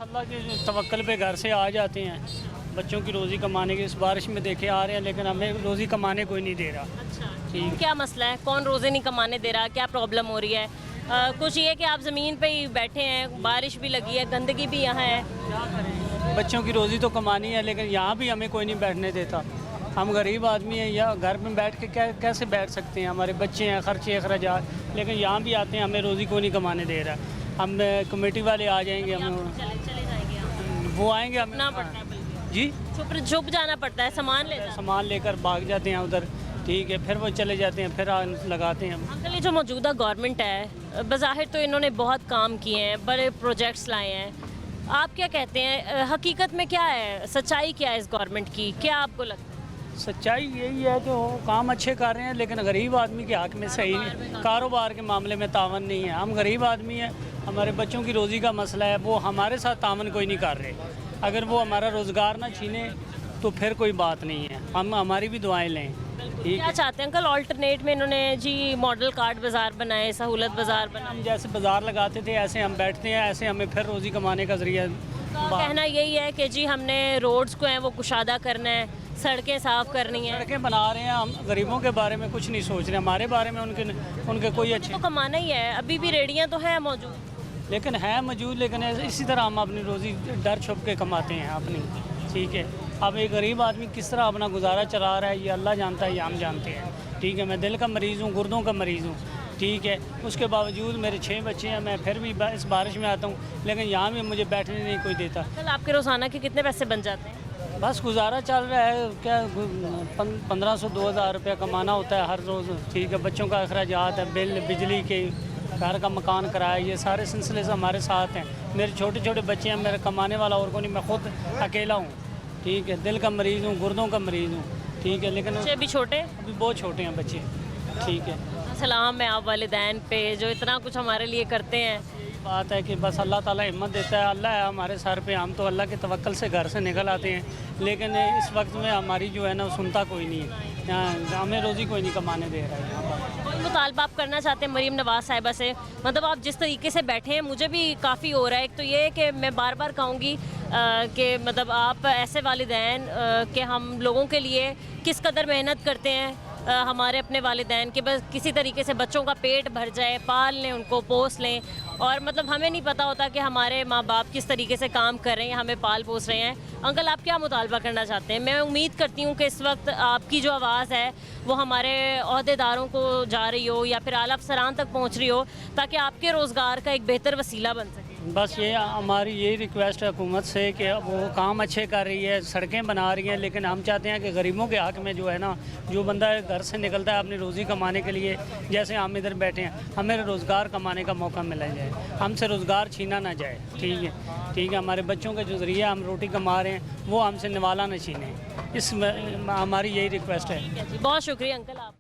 بس اللہ کے توکل پہ گھر سے آ جاتے ہیں بچوں کی روزی کمانے کے. اس بارش میں دیکھے آ رہے ہیں لیکن ہمیں روزی کمانے کوئی نہیں دے رہا. اچھا کیا مسئلہ ہے؟ کون روزے نہیں کمانے دے رہا؟ کیا پرابلم ہو رہی ہے؟ کچھ یہ کہ آپ زمین پہ ہی بیٹھے ہیں، بارش بھی لگی ہے، گندگی بھی یہاں ہے. کیا کریں؟ بچوں کی روزی تو کمانی ہے لیکن یہاں بھی ہمیں کوئی نہیں بیٹھنے دیتا. ہم غریب آدمی ہیں، یا گھر میں بیٹھ کے کیسے بیٹھ سکتے ہیں؟ ہمارے بچے ہیں، خرچے اخراجات، لیکن یہاں بھی آتے ہیں ہمیں روزی کوئی نہیں کمانے دے رہا. ہم کمیٹی والے آ جائیں گے، ہم چلے جائیں گے آپ. وہ آئیں گے، ہمیں چھپنا پڑتا ہے بلکہ. جی چھپ جانا پڑتا ہے، سامان لے جانا. سامان لے کر بھاگ جاتے ہیں ادھر. ٹھیک ہے، پھر وہ چلے جاتے ہیں، پھر لگاتے ہیں. انکل یہ جو موجودہ گورنمنٹ ہے، بظاہر تو انہوں نے بہت کام کیے ہیں، بڑے پروجیکٹس لائے ہیں. آپ کیا کہتے ہیں حقیقت میں کیا ہے؟ سچائی کیا ہے اس گورنمنٹ کی؟ کیا آپ کو لگتا ہے؟ سچائی یہی ہے کہ وہ کام اچھے کر رہے ہیں لیکن غریب آدمی کے حق میں صحیح نہیں. کاروبار کے معاملے میں تعاون نہیں ہے. ہم غریب آدمی ہیں، ہمارے بچوں کی روزی کا مسئلہ ہے، وہ ہمارے ساتھ تعاون کوئی نہیں کر رہے. اگر وہ ہمارا روزگار نہ چھینے تو پھر کوئی بات نہیں ہے. ہم ہماری بھی دعائیں لیں. کیا چاہتے ہیں انکل؟ آلٹرنیٹ میں انہوں نے جی ماڈل کارڈ بازار بنائے، سہولت بازار بنائے. ہم جیسے بازار لگاتے تھے ایسے ہم بیٹھتے ہیں، ایسے ہمیں پھر روزی کمانے کا ذریعہ. کہنا یہی ہے کہ جی ہم نے روڈز کو ہیں وہ کشادہ کرنا ہے، سڑکیں صاف کرنی ہیں. سڑکیں بنا رہے ہیں. ہم غریبوں کے بارے میں کچھ نہیں سوچ رہے. ہمارے بارے میں ان کے کوئی اچھے تو کمانا ہی ہے. ابھی بھی ریڑیاں تو ہیں موجود لیکن ہے موجود، لیکن اسی طرح ہم اپنی روزی ڈر چھپ کے کماتے ہیں اپنی. ٹھیک ہے، اب ایک غریب آدمی کس طرح اپنا گزارا چلا رہا ہے یہ اللہ جانتا ہے، یہ ہم جانتے ہیں. ٹھیک ہے، میں دل کا مریض ہوں، گردوں کا مریض ہوں. ٹھیک ہے، اس کے باوجود میرے 6 بچے ہیں، میں پھر بھی اس بارش میں آتا ہوں لیکن یہاں بھی مجھے بیٹھنے نہیں کوئی دیتا. کل آپ کے روزانہ کے کتنے پیسے بن جاتے ہیں؟ بس گزارا چل رہا ہے. کیا 1500 2000 روپیہ کمانا ہوتا ہے ہر روز. ٹھیک ہے، بچوں کا اخراجات ہے، بل، بجلی کے، گھر کا مکان کرایہ، یہ سارے سلسلے سے ہمارے ساتھ ہیں. میرے چھوٹے چھوٹے بچے ہیں، میرا کمانے والا اور کوئی نہیں، میں خود اکیلا ہوں. ٹھیک ہے، دل کا مریض ہوں، گردوں کا مریض ہوں. ٹھیک ہے، لیکن بچے بھی چھوٹے؟ ابھی بہت چھوٹے ہیں بچے. ٹھیک ہے، سلام ہے آپ والدین پہ جو اتنا کچھ ہمارے لیے کرتے ہیں. بات ہے کہ بس اللہ تعالیٰ ہمت دیتا ہے. اللہ ہے ہمارے سر پہ. ہم تو اللہ کے توکل سے گھر سے نکل آتے ہیں لیکن اس وقت میں ہماری جو ہے نا وہ سنتا کوئی نہیں ہے. ہمیں روزی کوئی نہیں کمانے دے رہا ہے یہاں پر. کوئی مطالبہ آپ کرنا چاہتے ہیں مریم نواز صاحبہ سے؟ مطلب آپ جس طریقے سے بیٹھے ہیں مجھے بھی کافی ہو رہا ہے. ایک تو یہ کہ میں بار بار کہوں گی کہ مطلب آپ ایسے والدین کہ ہم لوگوں کے لیے کس قدر محنت کرتے ہیں، ہمارے اپنے والدین کے بس کسی طریقے سے بچوں کا پیٹ بھر جائے، پال لیں ان کو، پوس لیں. اور مطلب ہمیں نہیں پتہ ہوتا کہ ہمارے ماں باپ کس طریقے سے کام کر رہے ہیں، ہمیں پال پوس رہے ہیں. انکل آپ کیا مطالبہ کرنا چاہتے ہیں؟ میں امید کرتی ہوں کہ اس وقت آپ کی جو آواز ہے وہ ہمارے عہدیداروں کو جا رہی ہو یا پھر اعلیٰ افسران تک پہنچ رہی ہو تاکہ آپ کے روزگار کا ایک بہتر وسیلہ بن سکے. بس یہ ہماری یہی ریکویسٹ ہے حکومت سے کہ وہ کام اچھے کر رہی ہے، سڑکیں بنا رہی ہیں، لیکن ہم چاہتے ہیں کہ غریبوں کے حق میں جو ہے نا، جو بندہ گھر سے نکلتا ہے اپنی روزی کمانے کے لیے، جیسے ہم ادھر بیٹھے ہیں، ہمیں روزگار کمانے کا موقع ملا جائے، ہم سے روزگار چھینا نہ جائے. ٹھیک ہے، ٹھیک ہے، ہمارے بچوں کے جو ذریعہ ہم روٹی کما رہے ہیں وہ ہم سے نوالا نہ چھینے. اس میں ہماری یہی ریکویسٹ ہے. بہت شکریہ انکل آپ.